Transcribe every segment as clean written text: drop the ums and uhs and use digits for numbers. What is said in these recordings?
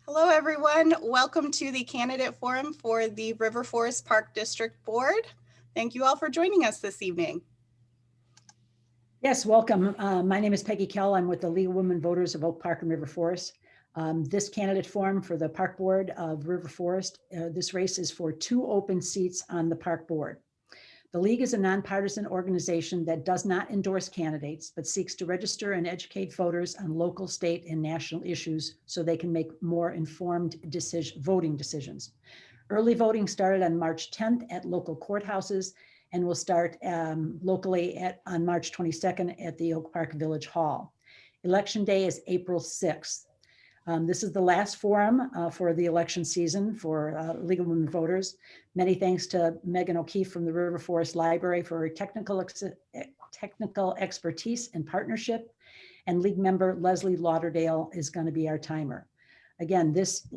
Hello, everyone. Welcome to the candidate forum for the River Forest Park District Board. Thank you all for joining us this evening. Yes, welcome. My name is Peggy Kell. I'm with the League of Women Voters of Oak Park and River Forest. This candidate forum for the Park Board of River Forest, this race is for 2 open seats on the Park Board. The League is a nonpartisan organization that does not endorse candidates, but seeks to register and educate voters on local, state, and national issues so they can make more informed voting decisions. Early voting started on March 10th at local courthouses and will start locally on March 22nd at the Oak Park Village Hall. Election day is April 6th. This is the last forum for the election season for League of Women Voters. Many thanks to Megan O'Keefe from the River Forest Library for her technical expertise and partnership. And League member Leslie Lauderdale is going to be our timer. Again, this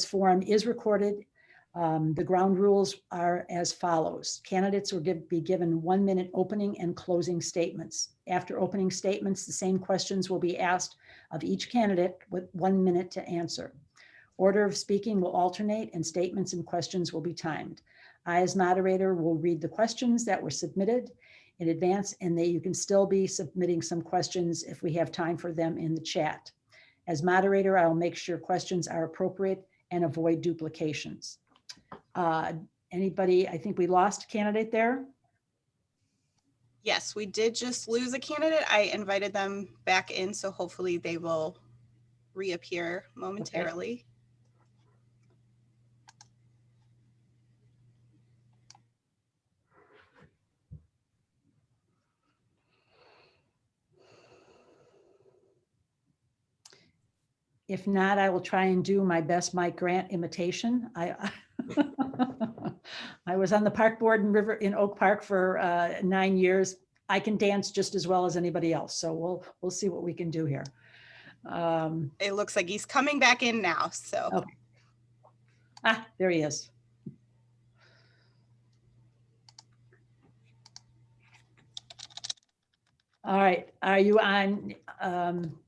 forum is recorded. The ground rules are as follows. Candidates will be given 1-minute opening and closing statements. After opening statements, the same questions will be asked of each candidate with 1 minute to answer. Order of speaking will alternate and statements and questions will be timed. I, as moderator, will read the questions that were submitted in advance, and you can still be submitting some questions if we have time for them in the chat. As moderator, I will make sure questions are appropriate and avoid duplications. Anybody, I think we lost a candidate there. Yes, we did just lose a candidate. I invited them back in, so hopefully they will reappear momentarily. Okay. If not, I will try and do my best Mike Grant imitation. I was on the park board in Oak Park for 9 years. I can dance just as well as anybody else. So we'll see what we can do here. It looks like he's coming back in now. So okay. There he is. All right, are you on?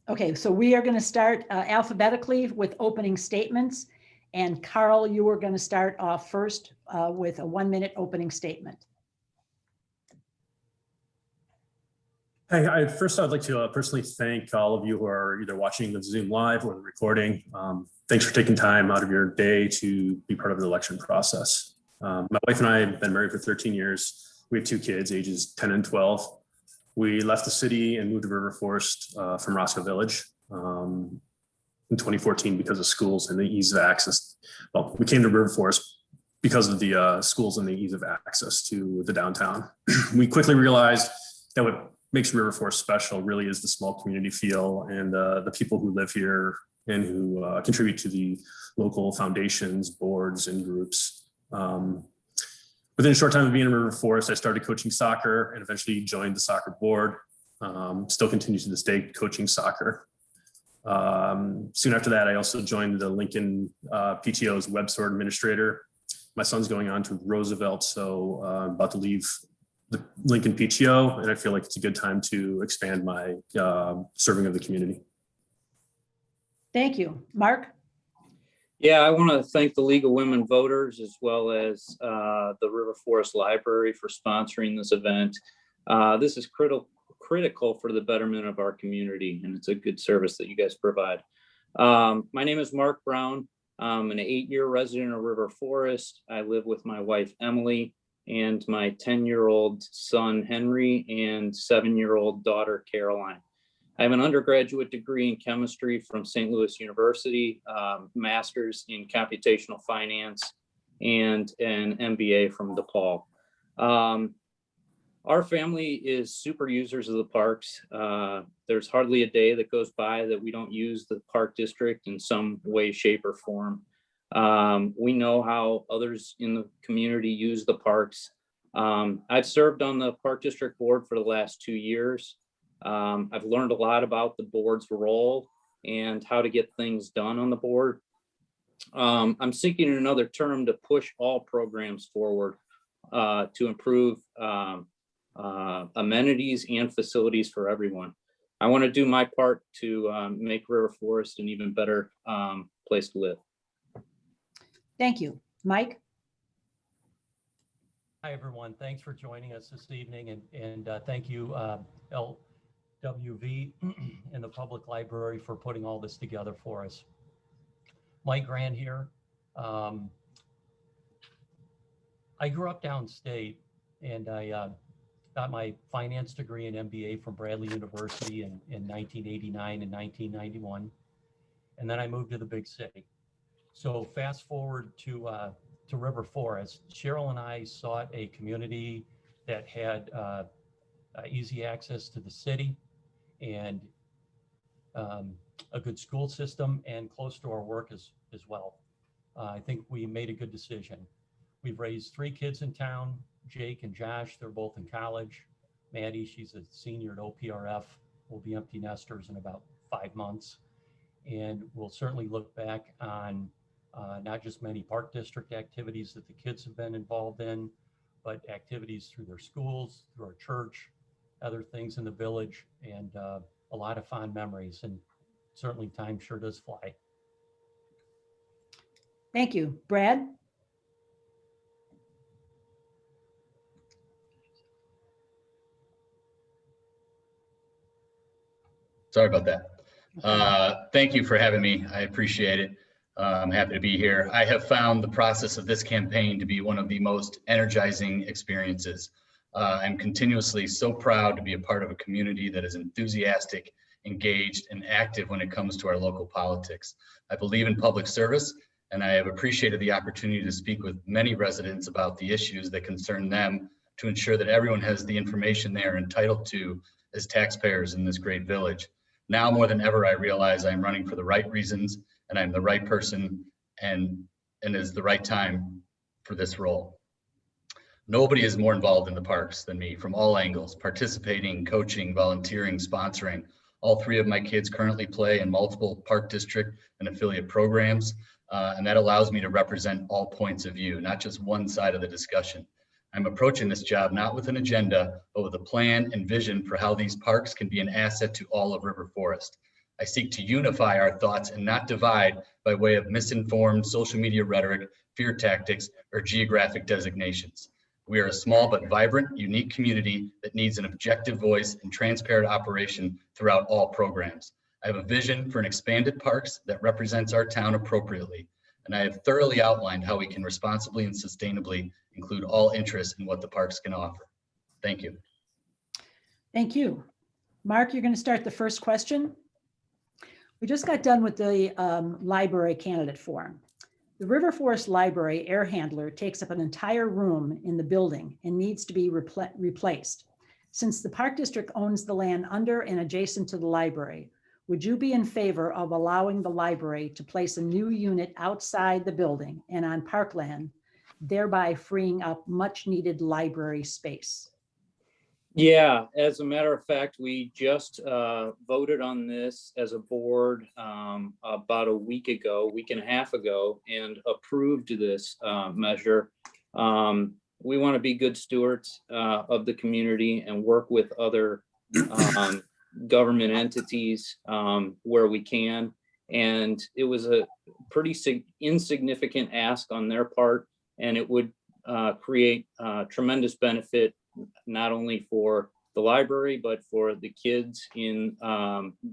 Okay, so we are going to start alphabetically with opening statements. And Carl, you are going to start off first with a 1-minute opening statement. Hey, first I'd like to personally thank all of you who are either watching the Zoom live or the recording. Thanks for taking time out of your day to be part of the election process. My wife and I have been married for 13 years. We have 2 kids, ages 10 and 12. We left the city and moved to River Forest from Roscoe Village in 2014 because of schools and the ease of access. Well, we came to River Forest because of the schools and the ease of access to the downtown. We quickly realized that what makes River Forest special really is the small community feel and the people who live here and who contribute to the local foundations, boards, and groups. Within a short time of being in River Forest, I started coaching soccer and eventually joined the soccer board. Still continue to this day coaching soccer. Soon after that, I also joined the Lincoln PTO's web store administrator. My son's going on to Roosevelt, so I'm about to leave the Lincoln PTO, and I feel like it's a good time to expand my serving of the community. Thank you. Mark? Yeah, I want to thank the League of Women Voters as well as the River Forest Library for sponsoring this event. This is critical for the betterment of our community, and it's a good service that you guys provide. My name is Mark Brown. I'm an 8-year resident of River Forest. I live with my wife, Emily, and my 10-year-old son, Henry, and 7-year-old daughter, Caroline. I have an undergraduate degree in chemistry from St. Louis University, master's in computational finance, and an MBA from DePaul. Our family is super users of the parks. There's hardly a day that goes by that we don't use the park district in some way, shape, or form. We know how others in the community use the parks. I've served on the Park District Board for the last 2 years. I've learned a lot about the board's role and how to get things done on the board. I'm seeking another term to push all programs forward to improve amenities and facilities for everyone. I want to do my part to make River Forest an even better place to live. Thank you. Mike? Hi, everyone. Thanks for joining us this evening, and thank you, LWV and the Public Library for putting all this together for us. Mike Grant here. I grew up downstate, and I got my finance degree and MBA from Bradley University in 1989 and 1991, and then I moved to the big city. So fast forward to River Forest. Cheryl and I sought a community that had easy access to the city and a good school system and close to our work as well. I think we made a good decision. We've raised 3 kids in town, Jake and Josh, they're both in college. Maddie, she's a senior at OPRF, will be empty nesters in about 5 months. And we'll certainly look back on not just many Park District activities that the kids have been involved in, but activities through their schools, through our church, other things in the village, and a lot of fond memories. And certainly time sure does fly. Thank you. Brad? Sorry about that. Thank you for having me. I appreciate it. I'm happy to be here. I have found the process of this campaign to be one of the most energizing experiences. I'm continuously so proud to be a part of a community that is enthusiastic, engaged, and active when it comes to our local politics. I believe in public service, and I have appreciated the opportunity to speak with many residents about the issues that concern them to ensure that everyone has the information they are entitled to as taxpayers in this great village. Now more than ever, I realize I'm running for the right reasons, and I'm the right person, and is the right time for this role. Nobody is more involved in the parks than me from all angles, participating, coaching, volunteering, sponsoring. All 3 of my kids currently play in multiple Park District and affiliate programs, and that allows me to represent all points of view, not just one side of the discussion. I'm approaching this job not with an agenda, but with a plan and vision for how these parks can be an asset to all of River Forest. I seek to unify our thoughts and not divide by way of misinformed social media rhetoric, fear tactics, or geographic designations. We are a small but vibrant, unique community that needs an objective voice and transparent operation throughout all programs. I have a vision for an expanded parks that represents our town appropriately, and I have thoroughly outlined how we can responsibly and sustainably include all interests in what the parks can offer. Thank you. Thank you. Mark, you're going to start the first question. We just got done with the library candidate forum. The River Forest Library air handler takes up an entire room in the building and needs to be replaced. Since the Park District owns the land under and adjacent to the library, would you be in favor of allowing the library to place a new unit outside the building and on parkland, thereby freeing up much needed library space? Yeah, as a matter of fact, we just voted on this as a board about a week and a half ago, and approved this measure. We want to be good stewards of the community and work with other government entities where we can. And it was a pretty insignificant ask on their part, and it would create tremendous benefit not only for the library, but for the kids in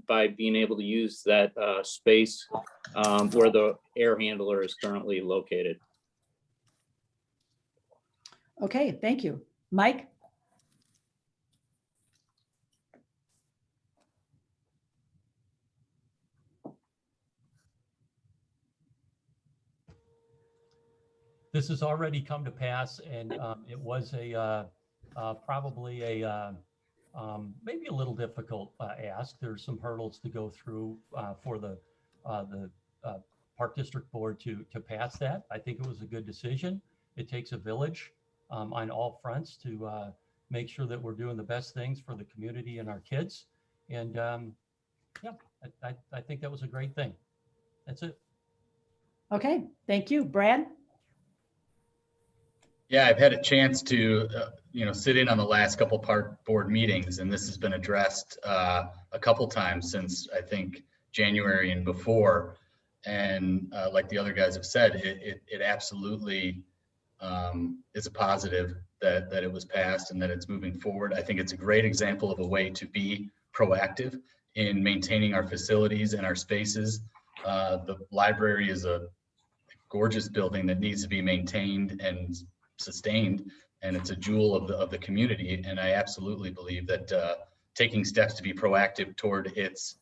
by being able to use that space where the air handler is currently located. Okay, thank you. Mike? This has already come to pass, and it was probably a maybe a little difficult ask. There's some hurdles to go through for the Park District Board to pass that. I think it was a good decision. It takes a village on all fronts to make sure that we're doing the best things for the community and our kids. And yeah, I think that was a great thing. That's it. Okay, thank you. Brad? Yeah, I've had a chance to, sit in on the last couple park board meetings, and this has been addressed a couple times since I think January and before. And like the other guys have said, it absolutely is a positive that it was passed and that it's moving forward. I think it's a great example of a way to be proactive in maintaining our facilities and our spaces. The library is a gorgeous building that needs to be maintained and sustained, and it's a jewel of the community. And I absolutely believe that taking steps to be proactive toward its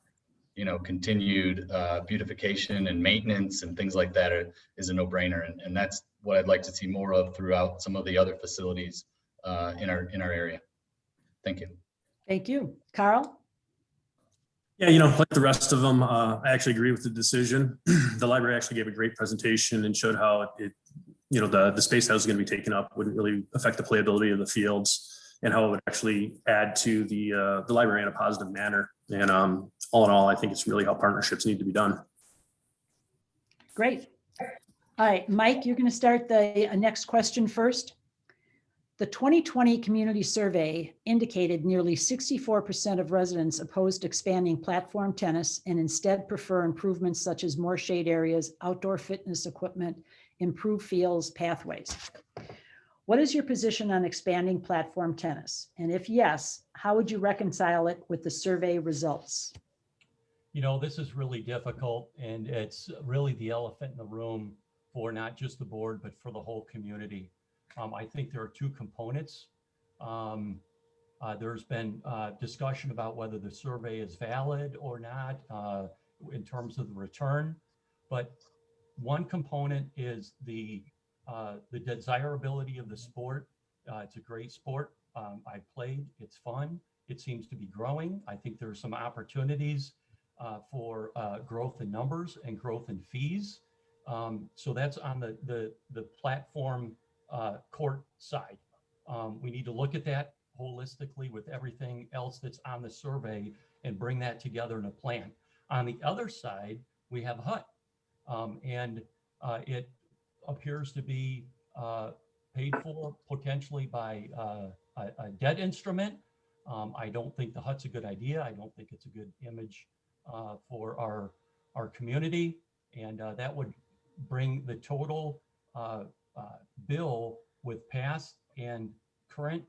continued beautification and maintenance and things like that is a no-brainer. And that's what I'd like to see more of throughout some of the other facilities in our area. Thank you. Thank you. Carl? Yeah, like the rest of them, I actually agree with the decision. The library actually gave a great presentation and showed how the space that was going to be taken up wouldn't really affect the playability of the fields, and how it would actually add to the library in a positive manner. And all in all, I think it's really how partnerships need to be done. Great. All right, Mike, you're going to start the next question first. The 2020 community survey indicated nearly 64% of residents opposed expanding platform tennis and instead prefer improvements such as more shade areas, outdoor fitness equipment, improved fields, pathways. What is your position on expanding platform tennis? And if yes, how would you reconcile it with the survey results? This is really difficult, and it's really the elephant in the room for not just the board, but for the whole community. I think there are two components. There's been discussion about whether the survey is valid or not in terms of the return, but one component is the desirability of the sport. It's a great sport. I played, it's fun. It seems to be growing. I think there are some opportunities for growth in numbers and growth in fees. So that's on the platform court side. We need to look at that holistically with everything else that's on the survey and bring that together in a plan. On the other side, we have HUT, and it appears to be paid for potentially by a debt instrument. I don't think the HUT's a good idea. I don't think it's a good image for our community, and that would bring the total bill with past and current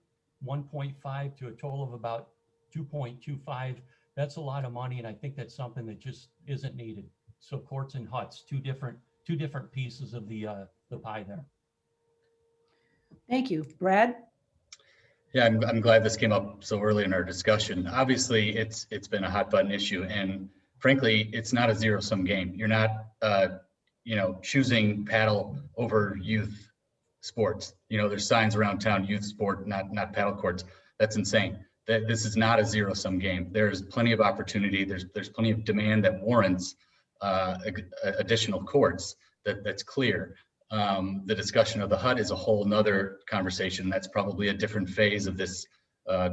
1.5 to a total of about 2.25. That's a lot of money, and I think that's something that just isn't needed. So courts and HUTs, two different pieces of the pie there. Thank you. Brad? Yeah, I'm glad this came up so early in our discussion. Obviously, it's been a hot button issue, and frankly, it's not a zero-sum game. You're not choosing paddle over youth sports. There's signs around town, youth sport, not paddle courts. That's insane. This is not a zero-sum game. There's plenty of opportunity. There's plenty of demand that warrants additional courts. That's clear. The discussion of the HUT is a whole nother conversation. That's probably a different phase of this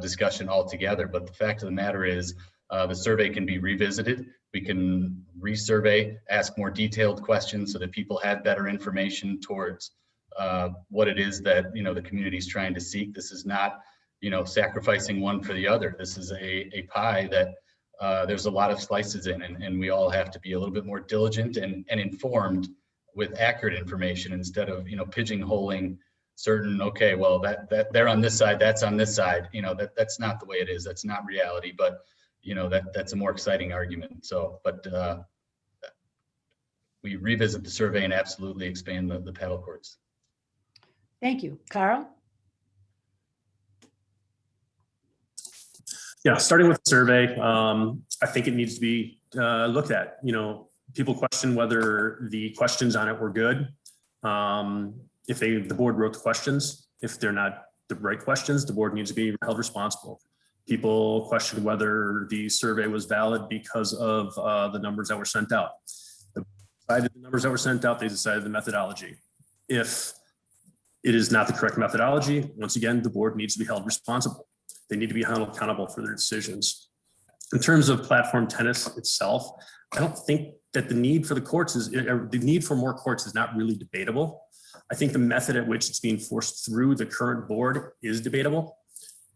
discussion altogether. But the fact of the matter is, the survey can be revisited. We can resurvey, ask more detailed questions so that people have better information towards what it is that the community is trying to seek. This is not sacrificing one for the other. This is a pie that there's a lot of slices in, and we all have to be a little bit more diligent and informed with accurate information instead of pigeonholing certain, okay, well that they're on this side, that's on this side. That's not the way it is. That's not reality. But that's a more exciting argument. So, but we revisit the survey and absolutely expand the paddle courts. Thank you. Carl? Yeah, starting with the survey, I think it needs to be looked at. People question whether the questions on it were good. If the board wrote the questions, if they're not the right questions, the board needs to be held responsible. People question whether the survey was valid because of the numbers that were sent out. They decided the numbers that were sent out, they decided the methodology. If it is not the correct methodology, once again, the board needs to be held responsible. They need to be held accountable for their decisions. In terms of platform tennis itself, I don't think that the need for more courts is not really debatable. I think the method at which it's being forced through the current board is debatable,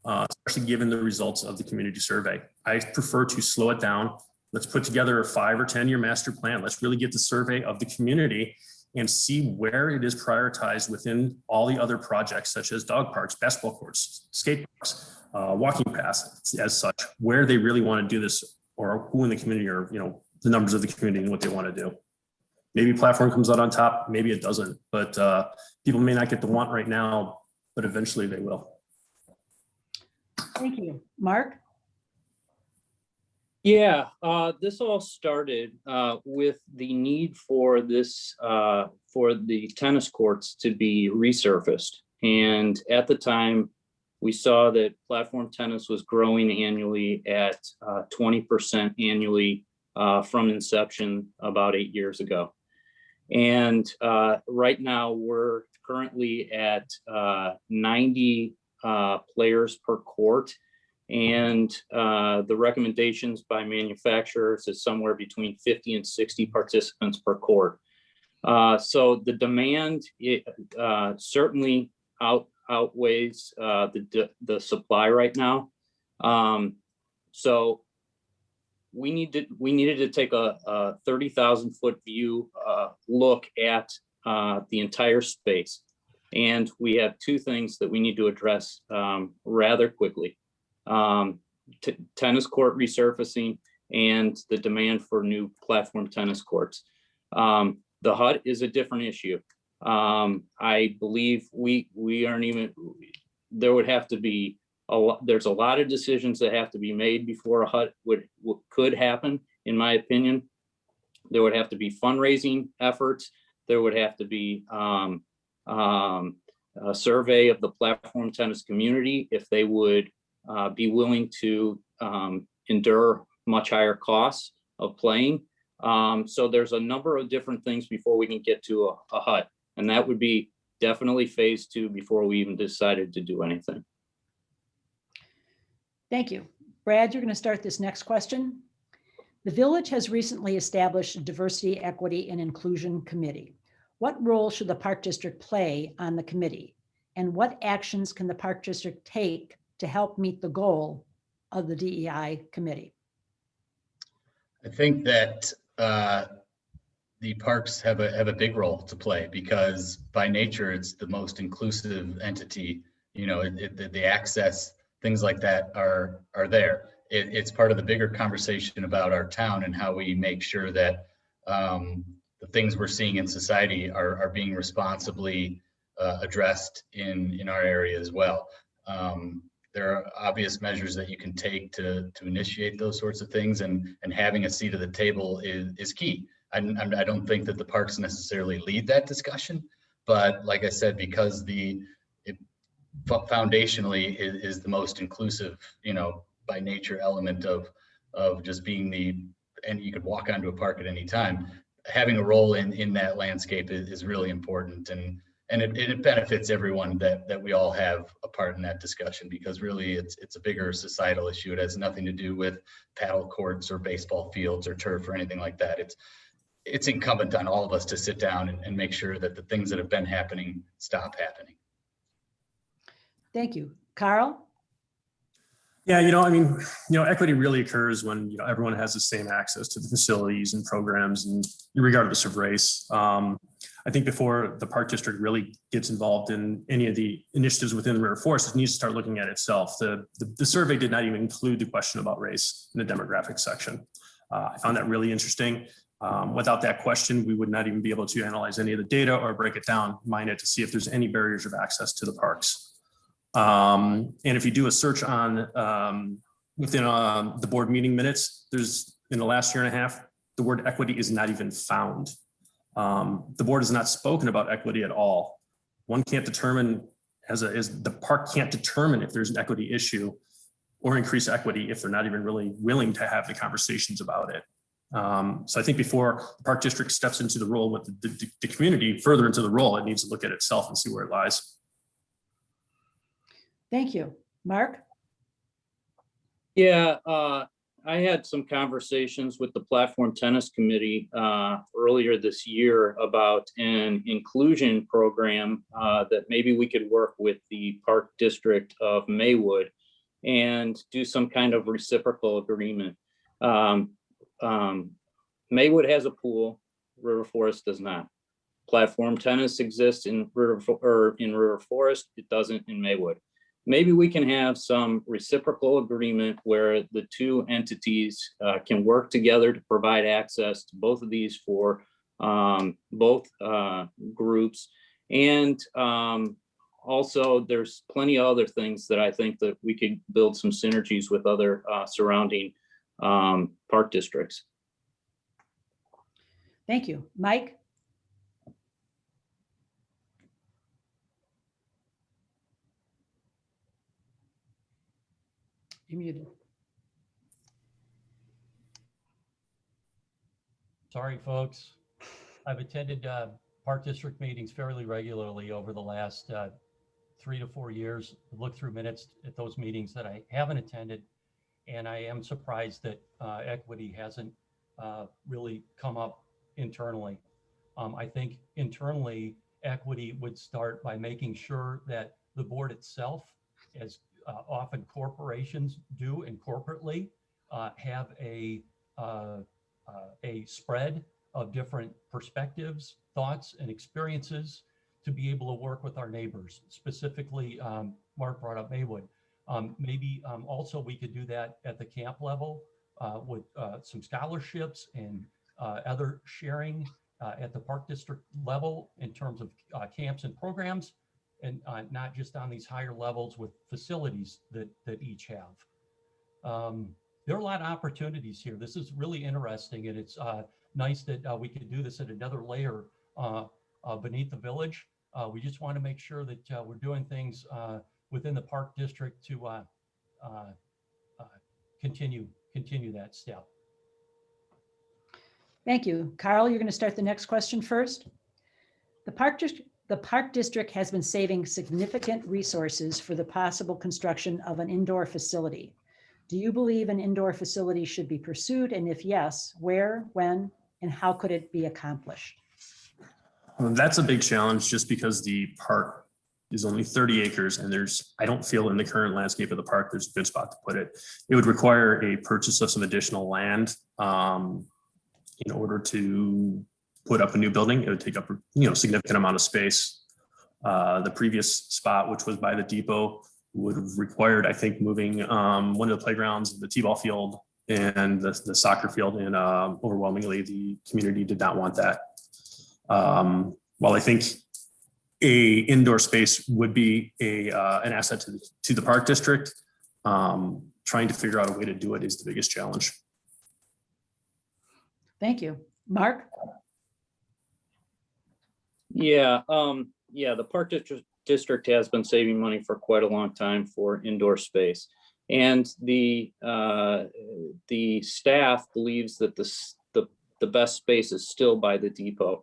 especially given the results of the community survey. I prefer to slow it down, Let's put together a 5 or 10-year master plan. Let's really get the survey of the community and see where it is prioritized within all the other projects, such as dog parks, basketball courts, skate parks, walking paths, as such, where they really want to do this, or who in the community are, the numbers of the community and what they want to do. Maybe platform comes out on top, maybe it doesn't, but people may not get the want right now, but eventually they will. Thank you. Mark? Yeah, this all started with the need for this, for the tennis courts to be resurfaced. And at the time, we saw that platform tennis was growing annually at 20% annually from inception about 8 years ago. And right now, we're currently at 90 players per court. And the recommendations by manufacturers is somewhere between 50 and 60 participants per court. So the demand certainly outweighs the supply right now. So we needed to take a 30,000 foot view look at the entire space. And we have two things that we need to address rather quickly. Tennis court resurfacing and the demand for new platform tennis courts. The HUD is a different issue. I believe we aren't even, there would have to be there's a lot of decisions that have to be made before a HUD could happen, in my opinion. There would have to be fundraising efforts. There would have to be a survey of the platform tennis community if they would be willing to endure much higher costs of playing. So there's a number of different things before we can get to a HUD. And that would be definitely phase 2 before we even decided to do anything. Thank you. Brad, you're going to start this next question. The village has recently established a diversity, equity, and inclusion committee. What role should the Park District play on the committee? And what actions can the Park District take to help meet the goal of the DEI committee? I think that the parks have a big role to play because by nature, it's the most inclusive entity. The access, things like that are there. It's part of the bigger conversation about our town and how we make sure that the things we're seeing in society are being responsibly addressed in our area as well. There are obvious measures that you can take to initiate those sorts of things, and having a seat at the table is key. I don't think that the parks necessarily lead that discussion, but like I said, because foundationally is the most inclusive, by nature element of just being and you could walk onto a park at any time. Having a role in that landscape is really important, and it benefits everyone that we all have a part in that discussion, because really it's a bigger societal issue. It has nothing to do with paddle courts or baseball fields or turf or anything like that. It's incumbent on all of us to sit down and make sure that the things that have been happening stop happening. Thank you. Carl? Yeah, equity really occurs when, everyone has the same access to the facilities and programs, and regardless of race. I think before the Park District really gets involved in any of the initiatives within the River Forest, it needs to start looking at itself. The survey did not even include the question about race in the demographics section. I found that really interesting. Without that question, we would not even be able to analyze any of the data or break it down, mine it to see if there's any barriers of access to the parks. And if you do a search on within the board meeting minutes, there's in the last year and a half, the word equity is not even found. The board has not spoken about equity at all. One can't determine the park can't determine if there's an equity issue or increase equity if they're not even really willing to have the conversations about it. So I think before the Park District steps into the role with the community, further into the role, it needs to look at itself and see where it lies. Thank you. Mark? Yeah, I had some conversations with the Platform Tennis Committee earlier this year about an inclusion program that maybe we could work with the Park District of Maywood and do some kind of reciprocal agreement. Maywood has a pool, River Forest does not. Platform tennis exists in River Forest, it doesn't in Maywood. Maybe we can have some reciprocal agreement where the two entities can work together to provide access to both of these for both groups. And also there's plenty of other things that I think that we could build some synergies with other surrounding park districts. Thank you. Mike? You're muted. Sorry, folks. I've attended Park District meetings fairly regularly over the last 3 to 4 years. Look through minutes at those meetings that I haven't attended, and I am surprised that equity hasn't really come up internally. I think internally, equity would start by making sure that the board itself, as often corporations do and corporately, have a spread of different perspectives, thoughts, and experiences to be able to work with our neighbors. Specifically, Mark brought up Maywood. Maybe also we could do that at the camp level with some scholarships and other sharing at the Park District level in terms of camps and programs, and not just on these higher levels with facilities that each have. There are a lot of opportunities here. This is really interesting, and it's nice that we could do this at another layer beneath the village. We just want to make sure that we're doing things within the Park District to continue that step. Thank you. Carl, you're going to start the next question first. The Park District has been saving significant resources for the possible construction of an indoor facility. Do you believe an indoor facility should be pursued? And if yes, where, when, and how could it be accomplished? Well, that's a big challenge just because the park is only 30 acres and I don't feel in the current landscape of the park, there's a good spot to put it. It would require a purchase of some additional land in order to put up a new building. It would take up a significant amount of space. The previous spot, which was by the depot, would have required, I think, moving one of the playgrounds, the t-ball field, and the soccer field, and overwhelmingly the community did not want that. While I think a indoor space would be an asset to the park district, trying to figure out a way to do it is the biggest challenge. Thank you. Mark? Yeah, the Park District has been saving money for quite a long time for indoor space. And the staff believes that the best space is still by the depot.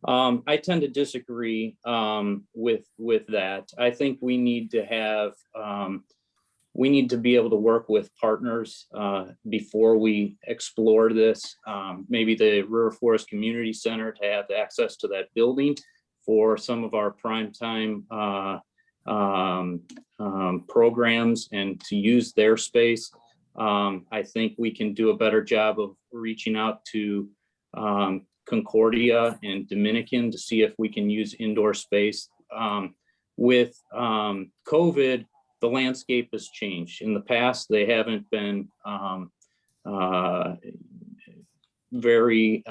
I tend to disagree with that. I think we need to be able to work with partners before we explore this. Maybe the River Forest Community Center to have access to that building for some of our primetime programs and to use their space. I think we can do a better job of reaching out to Concordia and Dominican to see if we can use indoor space. With COVID, the landscape has changed. In the past, they haven't been very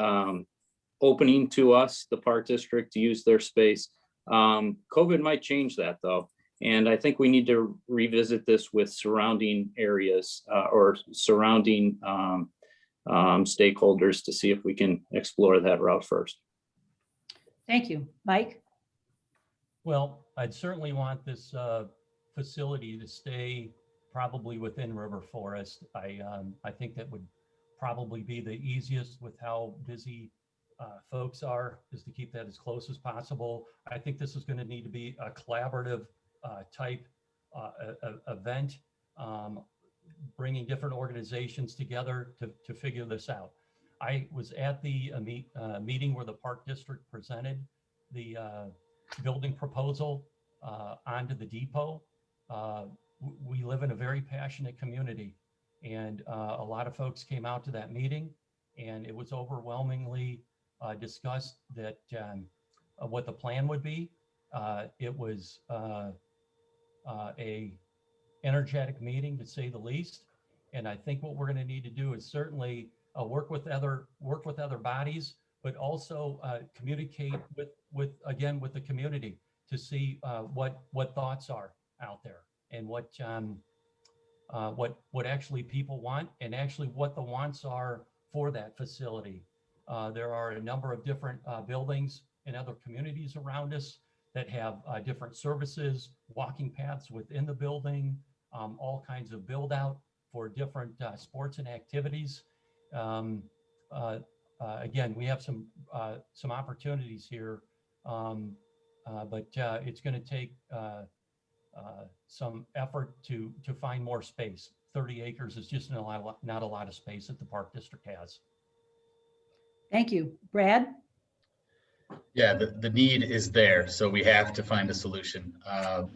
opening to us, the Park District, to use their space. COVID might change that though. And I think we need to revisit this with surrounding areas or surrounding stakeholders to see if we can explore that route first. Thank you. Mike? Well, I'd certainly want this facility to stay probably within River Forest. I think that would probably be the easiest with how busy folks are, is to keep that as close as possible. I think this is going to need to be a collaborative type event, bringing different organizations together to figure this out. I was at the meeting where the Park District presented the building proposal onto the depot. We live in a very passionate community, and a lot of folks came out to that meeting. and it was overwhelmingly discussed that what the plan would be. It was a energetic meeting, to say the least. And I think what we're going to need to do is certainly work with other bodies, but also communicate with the community to see what thoughts are out there, and what actually people want, and actually what the wants are for that facility. There are a number of different buildings in other communities around us that have different services, walking paths within the building, all kinds of build out for different sports and activities. Again, we have some opportunities here, but it's going to take some effort to find more space. 30 acres is just not a lot of space that the Park District has. Thank you. Brad? Yeah, the need is there, so we have to find a solution.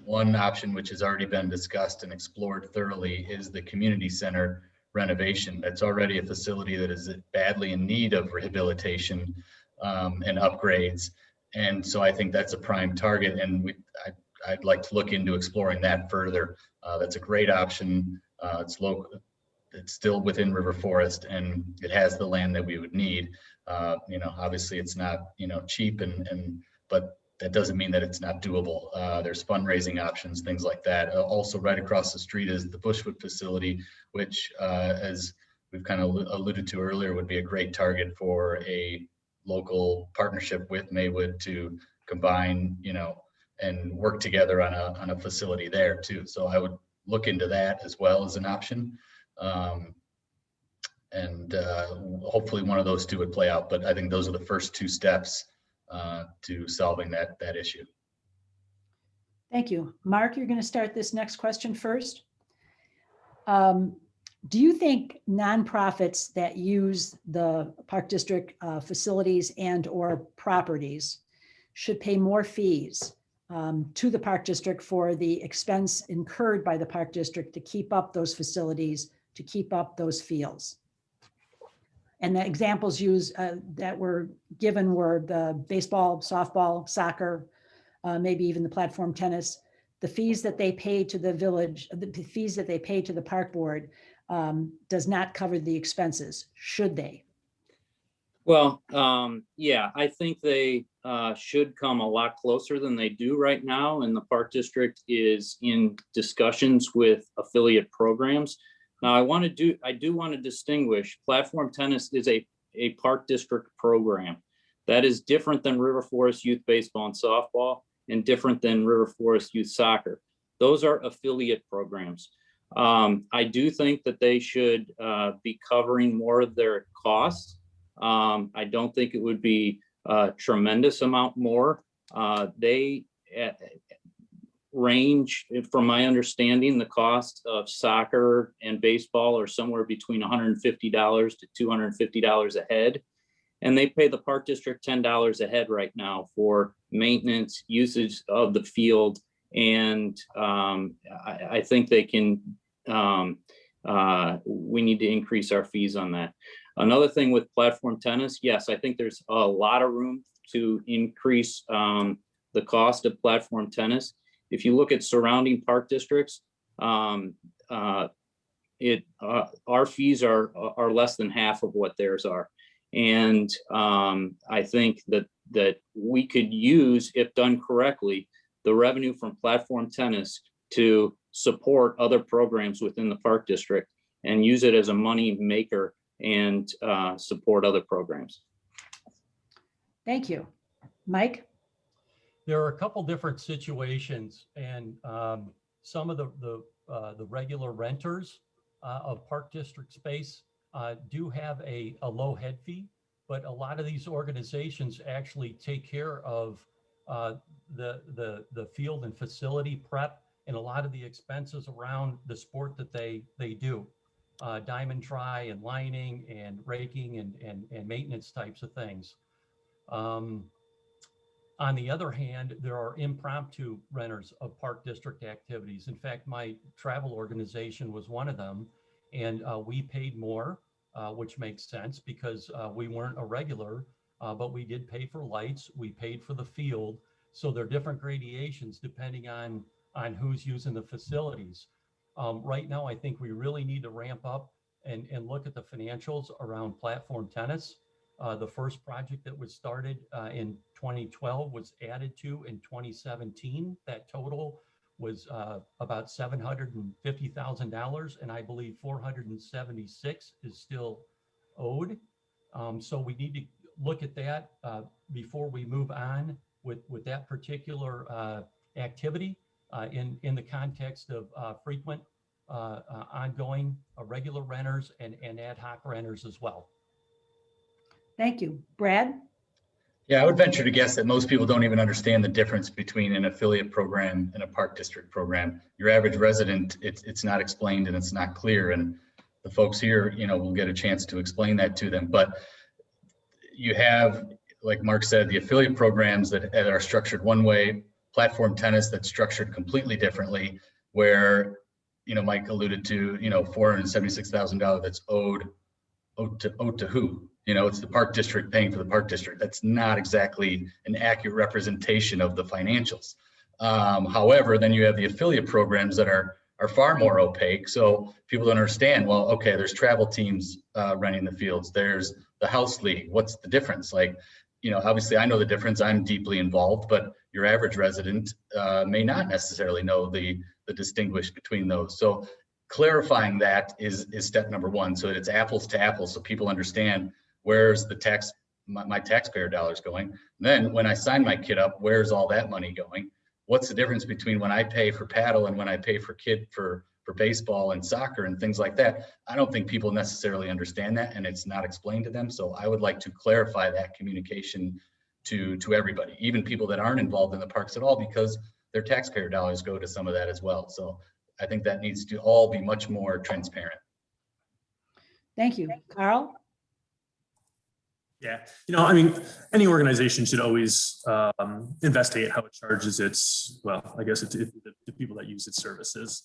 One option, which has already been discussed and explored thoroughly, is the community center renovation. That's already a facility that is badly in need of rehabilitation and upgrades. And so I think that's a prime target, and I'd like to look into exploring that further. That's a great option. It's local. It's still within River Forest, and it has the land that we would need. Obviously it's not, cheap, but that doesn't mean that it's not doable. There's fundraising options, things like that. Also right across the street is the Bushwood facility, which as we've kind of alluded to earlier, would be a great target for a local partnership with Maywood to combine, and work together on a facility there too. So I would look into that as well as an option. Hopefully one of those two would play out, but I think those are the first two steps to solving that issue. Thank you. Mark, you're going to start this next question first. Do you think nonprofits that use the Park District facilities and or properties should pay more fees to the Park District for the expense incurred by the Park District to keep up those facilities, to keep up those fields? And the examples used that were given were the baseball, softball, soccer, maybe even the platform tennis. The fees that they pay to the village, the fees that they pay to the park board does not cover the expenses, should they? Well, yeah, I think they should come a lot closer than they do right now. And the Park District is in discussions with affiliate programs. Now, I do want to distinguish platform tennis is a Park District program. That is different than River Forest Youth Baseball and Softball, and different than River Forest Youth Soccer. Those are affiliate programs. I do think that they should be covering more of their costs. I don't think it would be a tremendous amount more. They range, from my understanding, the cost of soccer and baseball are somewhere between $150 to $250 a head. And they pay the Park District $10 a head right now for maintenance, usage of the field. And I think they can, we need to increase our fees on that. Another thing with platform tennis, yes, I think there's a lot of room to increase the cost of platform tennis. If you look at surrounding park districts, our fees are less than half of what theirs are. And I think that we could use, if done correctly, the revenue from platform tennis to support other programs within the park district and use it as a money maker and support other programs. Thank you. Mike? There are a couple different situations, and some of the regular renters of Park District space do have a low head fee, but a lot of these organizations actually take care of the field and facility prep and a lot of the expenses around the sport that they do. Diamond try and lining and raking and maintenance types of things. On the other hand, there are impromptu renters of Park District activities. In fact, my travel organization was one of them, and we paid more which makes sense because we weren't a regular, but we did pay for lights, we paid for the field. So there are different gradations depending on who's using the facilities. Right now, I think we really need to ramp up and look at the financials around platform tennis. The first project that was started in 2012 was added to in 2017. That total was about $750,000, and I believe 476 is still owed. So we need to look at that before we move on with that particular activity in the context of frequent, ongoing, regular renters and ad hoc renters as well. Thank you. Brad? Yeah, I would venture to guess that most people don't even understand the difference between an affiliate program and a park district program. Your average resident, it's not explained and it's not clear. And the folks here, will get a chance to explain that to them. But you have, like Mark said, the affiliate programs that are structured one way, platform tennis that's structured completely differently, where, Mike alluded to, $476,000 that's owed to who? It's the park district paying for the park district. That's not exactly an accurate representation of the financials. However, then you have the affiliate programs that are far more opaque. So people don't understand, well, okay, there's travel teams running the fields. There's the house league. What's the difference? Like, obviously I know the difference. I'm deeply involved, but your average resident may not necessarily know the distinguish between those. So clarifying that is step number one. So it's apples to apples. So people understand where's the my taxpayer dollars going. And then when I sign my kid up, where's all that money going? What's the difference between when I pay for paddle and when I pay for baseball and soccer and things like that? I don't think people necessarily understand that, and it's not explained to them. So I would like to clarify that communication to everybody, even people that aren't involved in the parks at all, because their taxpayer dollars go to some of that as well. So I think that needs to all be much more transparent. Thank you. Carl? Yeah, any organization should always investigate how it charges its, the people that use its services.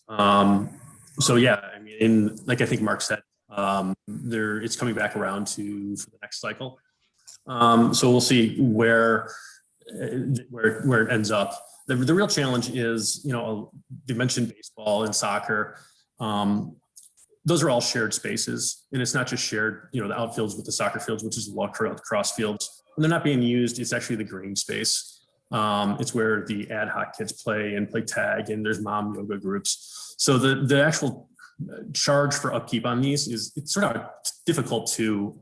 So yeah, like I think Mark said, it's coming back around for the next cycle. So we'll see where it ends up. The real challenge is, you mentioned baseball and soccer. Those are all shared spaces, and it's not just shared, the outfields with the soccer fields, which is lacrosse fields. When they're not being used, it's actually the green space. It's where the ad hoc kids play tag, and there's mom yoga groups. So the actual charge for upkeep on these it's sort of difficult to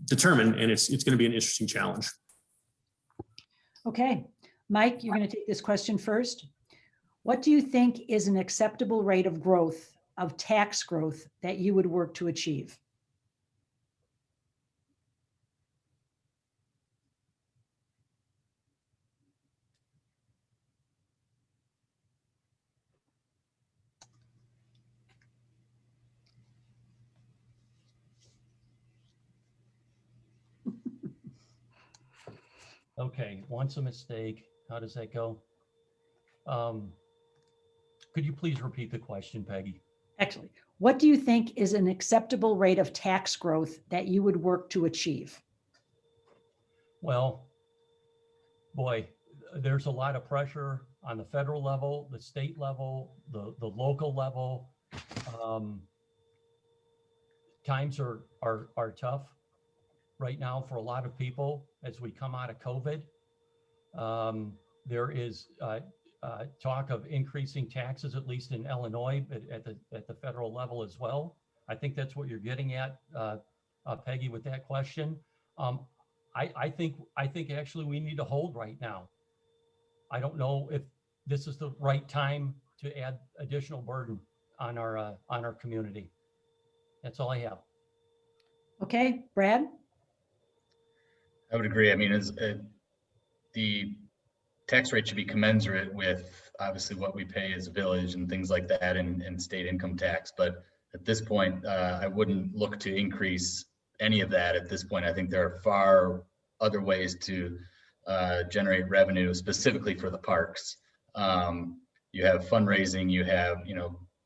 determine, and it's going to be an interesting challenge. Okay, Mike, you're going to take this question first. What do you think is an acceptable rate of growth, of tax growth, that you would work to achieve? Okay, once a mistake, how does that go? Could you please repeat the question, Peggy? Actually, what do you think is an acceptable rate of tax growth that you would work to achieve? Well, boy, there's a lot of pressure on the federal level, the state level, the local level. Times are tough right now for a lot of people as we come out of COVID. There is talk of increasing taxes, at least in Illinois, but at the federal level as well. I think that's what you're getting at, Peggy, with that question. I think actually we need to hold right now. I don't know if this is the right time to add additional burden on our community. That's all I have. Okay, Brad? I would agree. The tax rate should be commensurate with obviously what we pay as a village and things like that, and state income tax. But at this point, I wouldn't look to increase any of that at this point. I think there are far other ways to generate revenue specifically for the parks. You have fundraising, you have,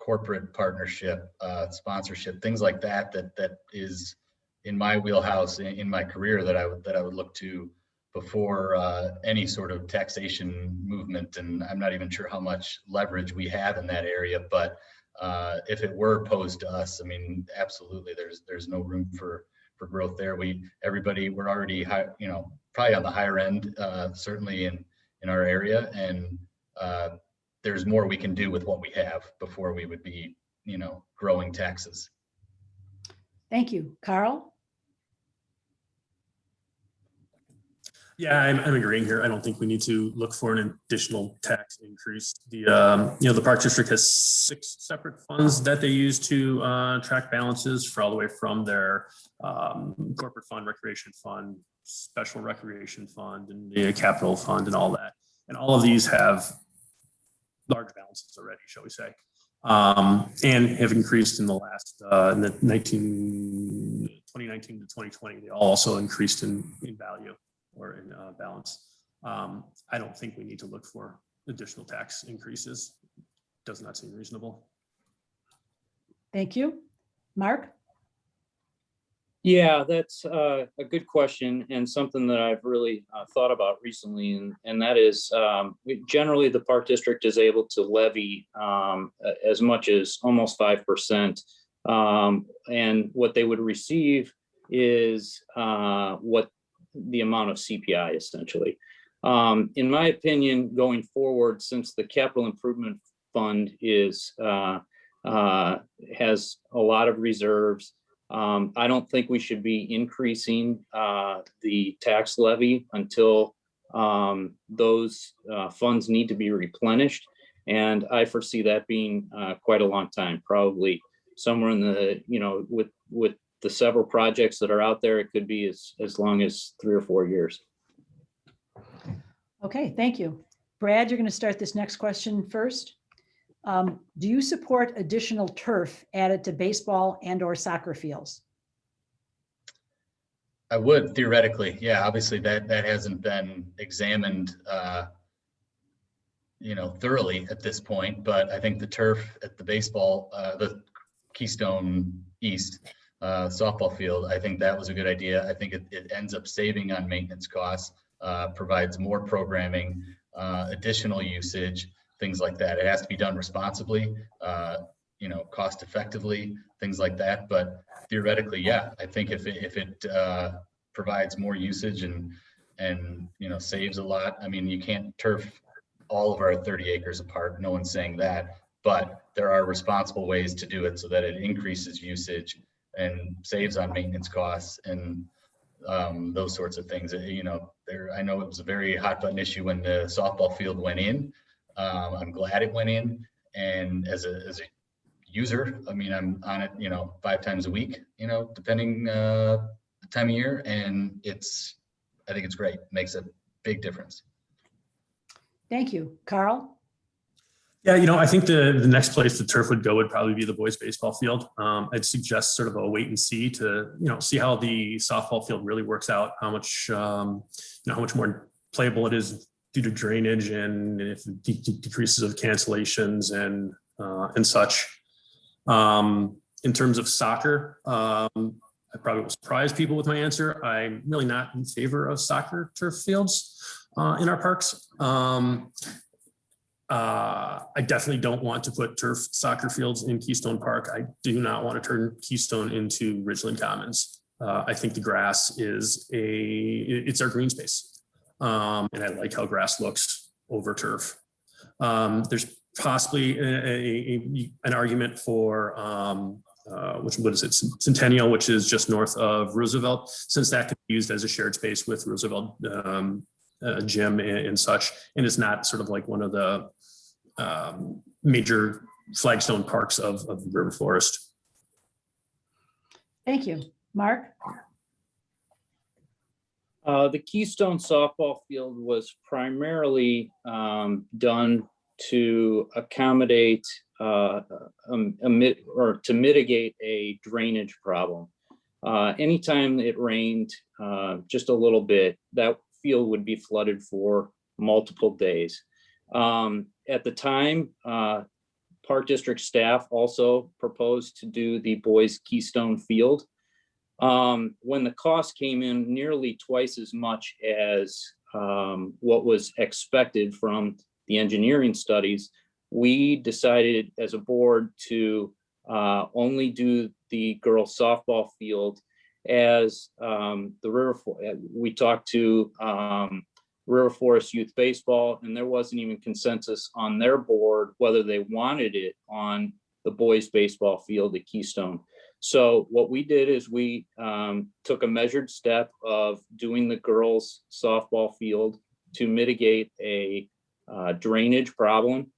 corporate partnership, sponsorship, things like that, that is in my wheelhouse in my career that I would look to before any sort of taxation movement. And I'm not even sure how much leverage we have in that area, but if it were posed to us, I mean, absolutely, there's no room for growth there. We're already high, probably on the higher end, certainly in our area, and there's more we can do with what we have before we would be, growing taxes. Thank you. Carl? Yeah, I'm agreeing here. I don't think we need to look for an additional tax increase. The Park District has 6 separate funds that they use to track balances for all the way from their corporate fund, recreation fund, special recreation fund, and the capital fund, and all that. And all of these have large balances already, shall we say, and have increased in the last in the 2019 to 2020. They all also increased in value or in balance. I don't think we need to look for additional tax increases. Does not seem reasonable. Thank you. Mark? Yeah, that's a good question, and something that I've really thought about recently, and that is generally the Park District is able to levy as much as almost 5%, and what they would receive is what the amount of CPI essentially. In my opinion, going forward, since the capital improvement fund has a lot of reserves, I don't think we should be increasing the tax levy until those funds need to be replenished. And I foresee that being quite a long time, probably somewhere in the, with the several projects that are out there, it could be as long as 3 or 4 years. Okay, thank you. Brad, you're going to start this next question first. Do you support additional turf added to baseball and/or soccer fields? I would, theoretically. Yeah, obviously that hasn't been examined, thoroughly at this point, but I think the turf at the baseball, the Keystone East softball field, I think that was a good idea. I think it ends up saving on maintenance costs, provides more programming, additional usage, things like that. It has to be done responsibly, cost effectively, things like that. But theoretically, yeah, I think if it provides more usage and saves a lot. I mean, you can't turf all of our 30 acres apart. No one's saying that, but there are responsible ways to do it so that it increases usage and saves on maintenance costs and those sorts of things. I know it was a very hot button issue when the softball field went in. I'm glad it went in, and as a user, I mean, I'm on it, 5 times a week, depending the time of year, and I think it's great. It makes a big difference. Thank you. Carl? Yeah, I think the next place the turf would go would probably be the boys baseball field. I'd suggest sort of a wait and see to, see how the softball field really works out, how much more playable it is due to drainage and if decreases of cancellations and such. In terms of soccer, I probably will surprise people with my answer. I'm really not in favor of soccer turf fields in our parks. I definitely don't want to put turf soccer fields in Keystone Park. I do not want to turn Keystone into Ridgeland Commons. I think the grass it's our green space. And I like how grass looks over turf. There's possibly an argument for what is it? Centennial, which is just north of Roosevelt, since that could be used as a shared space with Roosevelt gym and such, and it's not sort of like one of the major flagstone parks of the River Forest. Thank you. Mark? The Keystone softball field was primarily done to accommodate or to mitigate a drainage problem. Anytime it rained just a little bit, that field would be flooded for multiple days. At the time, Park District staff also proposed to do the boys Keystone Field. When the cost came in nearly twice as much as what was expected from the engineering studies, we decided as a board to only do the girls softball field as we talked to River Forest Youth Baseball, and there wasn't even consensus on their board whether they wanted it on the boys baseball field at Keystone. So what we did is we took a measured step of doing the girls softball field to mitigate a drainage problem.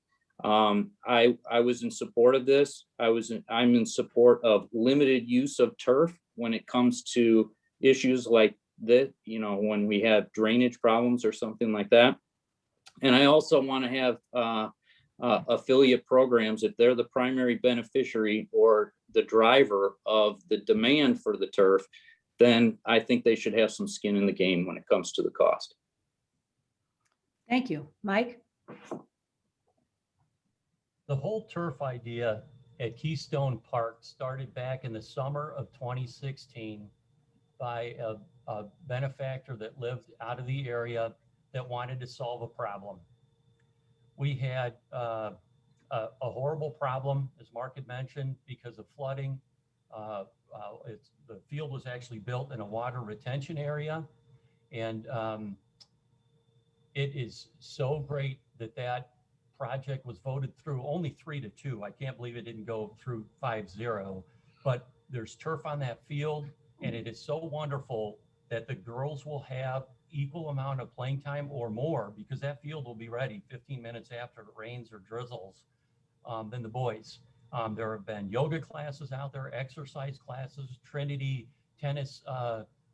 I was in support of this. I'm in support of limited use of turf when it comes to issues like that, you know, when we have drainage problems or something like that. And I also want to have affiliate programs. If they're the primary beneficiary or the driver of the demand for the turf, then I think they should have some skin in the game when it comes to the cost. Thank you. Mike? The whole turf idea at Keystone Park started back in the summer of 2016 by a benefactor that lived out of the area that wanted to solve a problem. We had a horrible problem, as Mark had mentioned, because of flooding. The field was actually built in a water retention area. And it is so great that that project was voted through only 3-2. I can't believe it didn't go through 5-0, but there's turf on that field. And it is so wonderful that the girls will have equal amount of playing time or more, because that field will be ready 15 minutes after it rains or drizzles than the boys. There have been yoga classes out there, exercise classes, Trinity tennis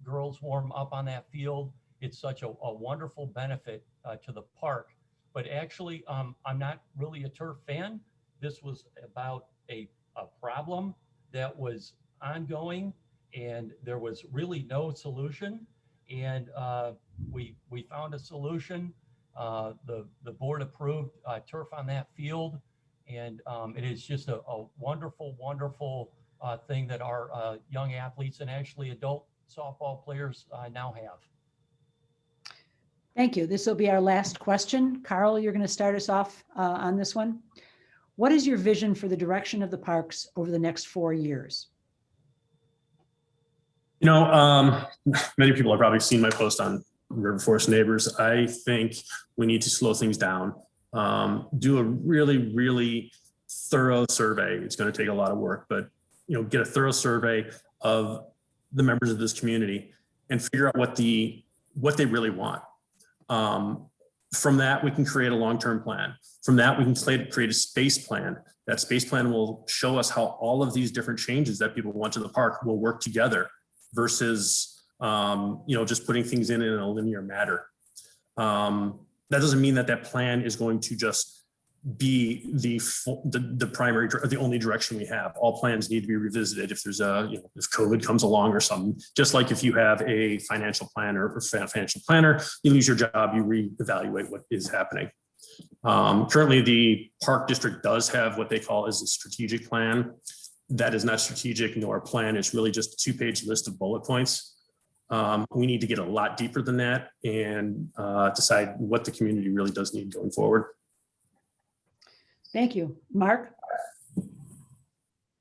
girls warm up on that field. It's such a wonderful benefit to the park. But actually, I'm not really a turf fan. This was about a problem that was ongoing, and there was really no solution. And we found a solution. The board approved turf on that field, and it is just a wonderful, wonderful thing that our young athletes and actually adult softball players now have. Thank you. This will be our last question. Carl, you're going to start us off on this one. What is your vision for the direction of the parks over the next 4 years? You know, many people have probably seen my post on River Forest Neighbors. I think we need to slow things down, do a really, really thorough survey. It's going to take a lot of work, but, you know, get a thorough survey of the members of this community and figure out what they really want. From that, we can create a long-term plan. From that, we can create a space plan. That space plan will show us how all of these different changes that people want to the park will work together versus, you know, just putting things in a linear manner. That doesn't mean that that plan is going to just be the primary, the only direction we have. All plans need to be revisited if there's if COVID comes along or something. Just like if you have a financial planner or financial planner, you lose your job, you reevaluate what is happening. Currently, the Park District does have what they call as a strategic plan. That is not strategic nor a plan. It's really just a 2-page list of bullet points. We need to get a lot deeper than that and decide what the community really does need going forward. Thank you. Mark?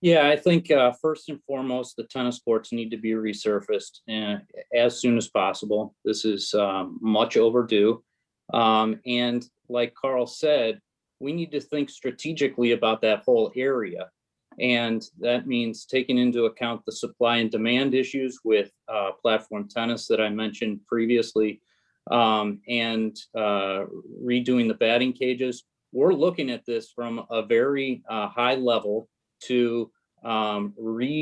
Yeah, I think first and foremost, the tennis courts need to be resurfaced as soon as possible. This is much overdue. And like Carl said, we need to think strategically about that whole area. And that means taking into account the supply and demand issues with platform tennis that I mentioned previously, and redoing the batting cages. We're looking at this from a very high level to reorient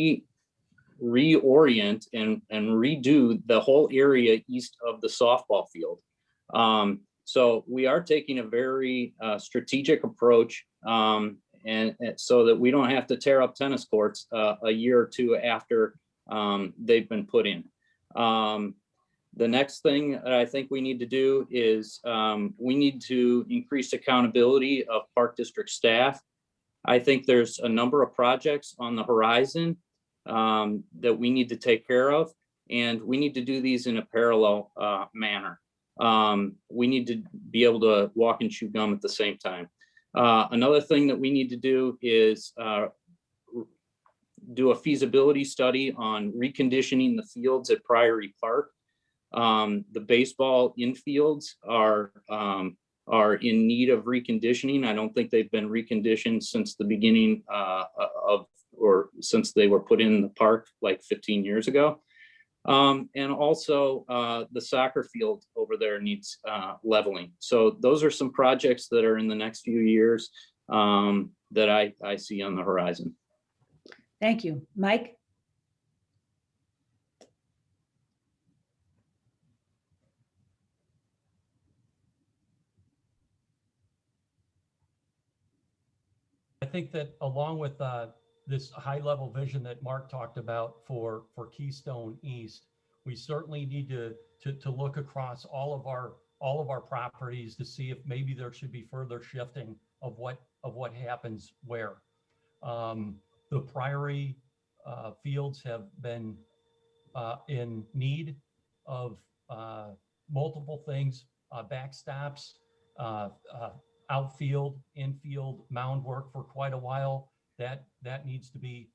and redo the whole area east of the softball field. So we are taking a very strategic approach, and so that we don't have to tear up tennis courts a year or two after they've been put in. The next thing that I think we need to do is we need to increase accountability of Park District staff. I think there's a number of projects on the horizon that we need to take care of, and we need to do these in a parallel manner. We need to be able to walk and chew gum at the same time. Another thing that we need to do is do a feasibility study on reconditioning the fields at Priory Park. The baseball infields are in need of reconditioning. I don't think they've been reconditioned since the beginning or since they were put in the park like 15 years ago. And also the soccer field over there needs leveling. So those are some projects that are in the next few years that I see on the horizon. Thank you. Mike? I think that along with this high level vision that Mark talked about for Keystone East, we certainly need to look across all of our properties to see if maybe there should be further shifting of what happens where. The Priory fields have been in need of multiple things, backstops, outfield, infield, mound work for quite a while. That needs to be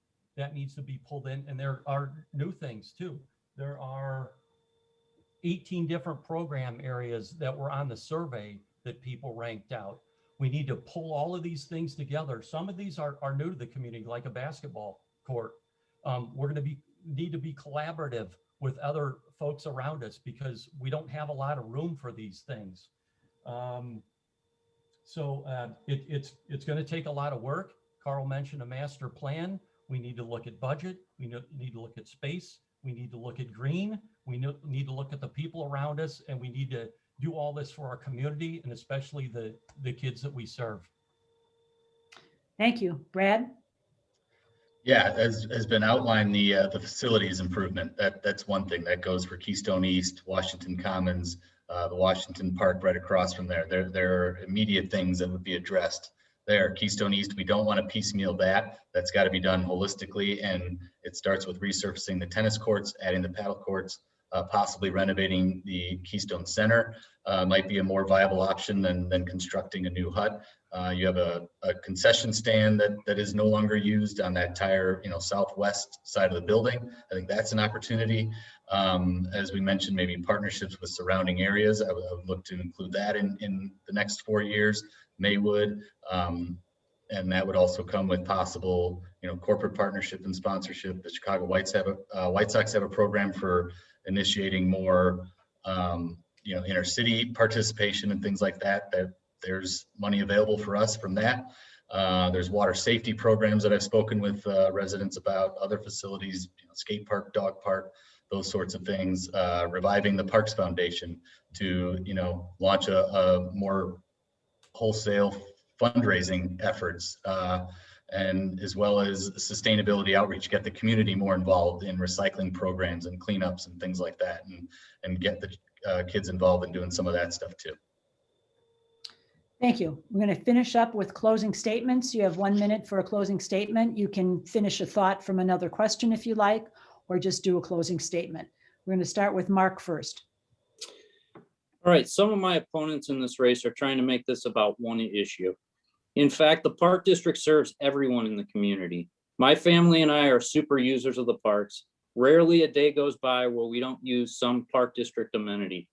pulled in, and there are new things too. There are 18 different program areas that were on the survey that people ranked out. We need to pull all of these things together. Some of these are new to the community, like a basketball court. We're going to need to be collaborative with other folks around us because we don't have a lot of room for these things. So it's going to take a lot of work. Carl mentioned a master plan. We need to look at budget. We need to look at space. We need to look at green. We need to look at the people around us, and we need to do all this for our community and especially the kids that we serve. Thank you. Brad? Yeah, as has been outlined, the facilities improvement, that's one thing that goes for Keystone East, Washington Commons, the Washington Park right across from there. There are immediate things that would be addressed there. Keystone East, we don't want to piecemeal that. That's got to be done holistically, and it starts with resurfacing the tennis courts, adding the paddle courts, possibly renovating the Keystone Center might be a more viable option than constructing a new hut. You have a concession stand that is no longer used on that entire southwest side of the building. I think that's an opportunity. As we mentioned, maybe partnerships with surrounding areas. I would look to include that in the next 4 years. Maywood, and that would also come with possible corporate partnership and sponsorship. The Chicago White Sox have a program for initiating more inner city participation and things like that. There's money available for us from that. There's water safety programs that I've spoken with residents about, other facilities, skate park, dog park, those sorts of things. Reviving the Parks Foundation to launch a more wholesale fundraising efforts, and as well as sustainability outreach, get the community more involved in recycling programs and cleanups and things like that, and get the kids involved in doing some of that stuff too. Thank you. We're going to finish up with closing statements. You have 1 minute for a closing statement. You can finish a thought from another question if you like, or just do a closing statement. We're going to start with Mark first. All right, some of my opponents in this race are trying to make this about one issue. In fact, the Park District serves everyone in the community. My family and I are super users of the parks. Rarely a day goes by where we don't use some Park District amenity.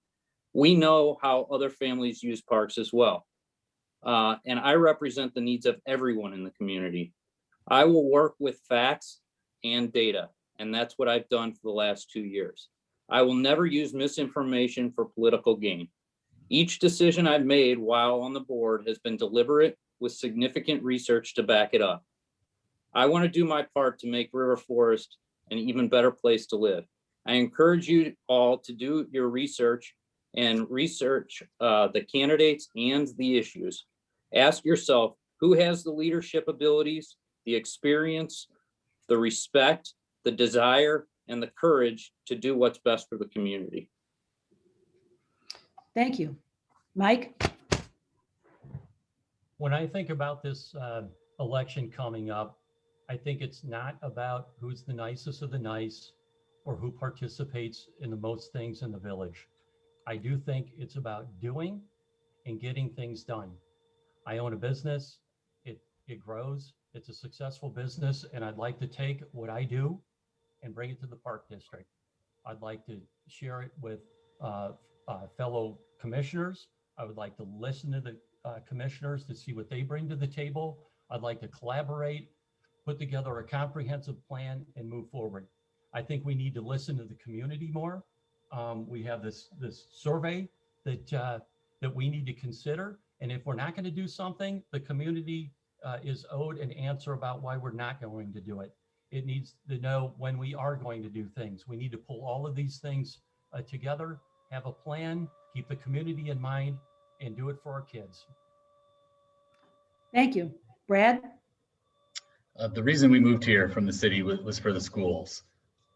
We know how other families use parks as well. And I represent the needs of everyone in the community. I will work with facts and data, and that's what I've done for the last 2 years. I will never use misinformation for political gain. Each decision I've made while on the board has been deliberate with significant research to back it up. I want to do my part to make River Forest an even better place to live. I encourage you all to do your research and research the candidates and the issues. Ask yourself, who has the leadership abilities, the experience, the respect, the desire, and the courage to do what's best for the community. Thank you. Mike? When I think about this election coming up, I think it's not about who's the nicest of the nice or who participates in the most things in the village. I do think it's about doing and getting things done. I own a business, it grows, it's a successful business, and I'd like to take what I do and bring it to the Park District. I'd like to share it with fellow commissioners. I would like to listen to the commissioners to see what they bring to the table. I'd like to collaborate, put together a comprehensive plan and move forward. I think we need to listen to the community more. We have this survey that we need to consider. And if we're not going to do something, the community is owed an answer about why we're not going to do it. It needs to know when we are going to do things. We need to pull all of these things together, have a plan, keep the community in mind, and do it for our kids. Thank you. Brad? The reason we moved here from the city was for the schools,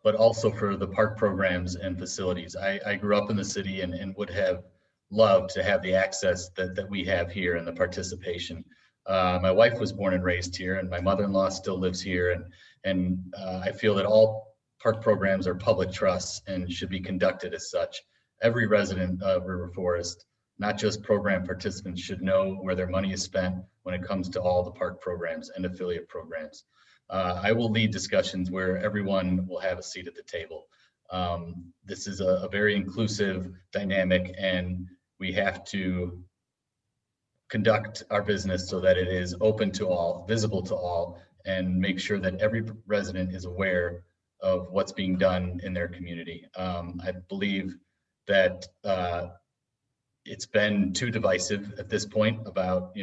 but also for the park programs and facilities. I grew up in the city and would have loved to have the access that we have here and the participation. My wife was born and raised here, and my mother-in-law still lives here. And I feel that all park programs are public trusts and should be conducted as such. Every resident of River Forest, not just program participants, should know where their money is spent when it comes to all the park programs and affiliate programs. I will lead discussions where everyone will have a seat at the table. This is a very inclusive dynamic, and we have to conduct our business so that it is open to all, visible to all, and make sure that every resident is aware of what's being done in their community. I believe that it's been too divisive at this point about,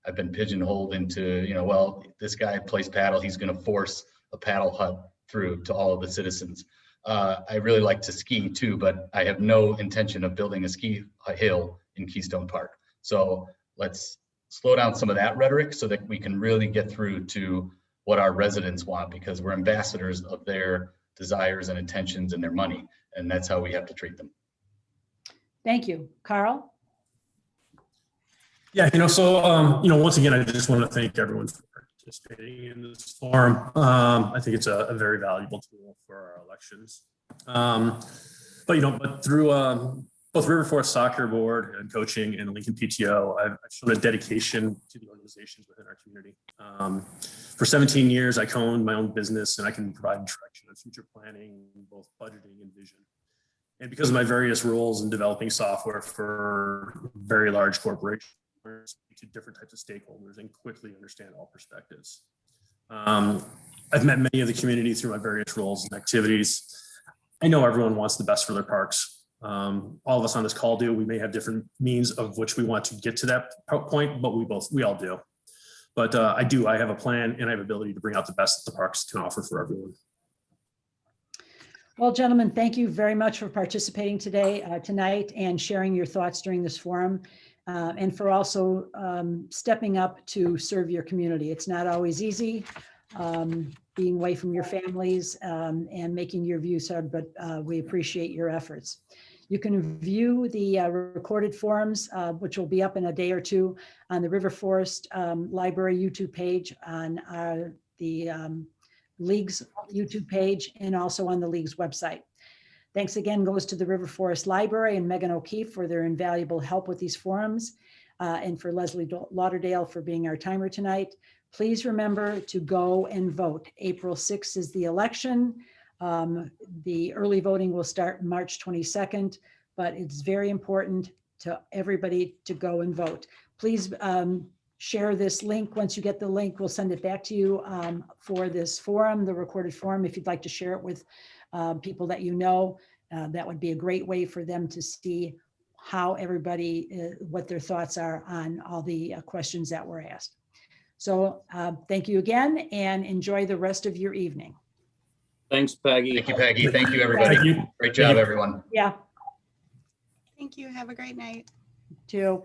I've been pigeonholed into, well, this guy plays paddle, he's going to force a paddle hut through to all of the citizens. I really like to ski too, but I have no intention of building a ski hill in Keystone Park. So let's slow down some of that rhetoric so that we can really get through to what our residents want, because we're ambassadors of their desires and intentions and their money, and that's how we have to treat them. Thank you. Carl? Yeah, once again, I just want to thank everyone for participating in this forum. I think it's a very valuable tool for our elections. But through both River Forest Soccer Board and coaching and the Lincoln PTO, I've shown a dedication to the organizations within our community. For 17 years, I co-owned my own business, and I can provide direction on future planning, both budgeting and vision. And because of my various roles in developing software for very large corporations, to different types of stakeholders and quickly understand all perspectives. I've met many of the community through my various roles and activities. I know everyone wants the best for their parks. All of us on this call do. We may have different means of which we want to get to that point, but we all do. But I have a plan, and I have ability to bring out the best that the parks can offer for everyone. Well, gentlemen, thank you very much for participating tonight and sharing your thoughts during this forum, and for also stepping up to serve your community. It's not always easy being away from your families and making your views heard, but we appreciate your efforts. You can view the recorded forums, which will be up in a day or two, on the River Forest Library YouTube page, on the League's YouTube page, and also on the League's website. Thanks again goes to the River Forest Library and Megan O'Keefe for their invaluable help with these forums, and for Leslie Lauderdale for being our timer tonight. Please remember to go and vote. April 6th is the election. The early voting will start March 22nd, but it's very important to everybody to go and vote. Please share this link. Once you get the link, we'll send it back to you for this forum, the recorded forum. If you'd like to share it with people that you know, that would be a great way for them to see how everybody, what their thoughts are on all the questions that were asked. So thank you again, and enjoy the rest of your evening. Thanks, Peggy. Thank you, Peggy. Thank you, everybody. Thank you. Great job, everyone. Yeah. Thank you. Have a great night. Too.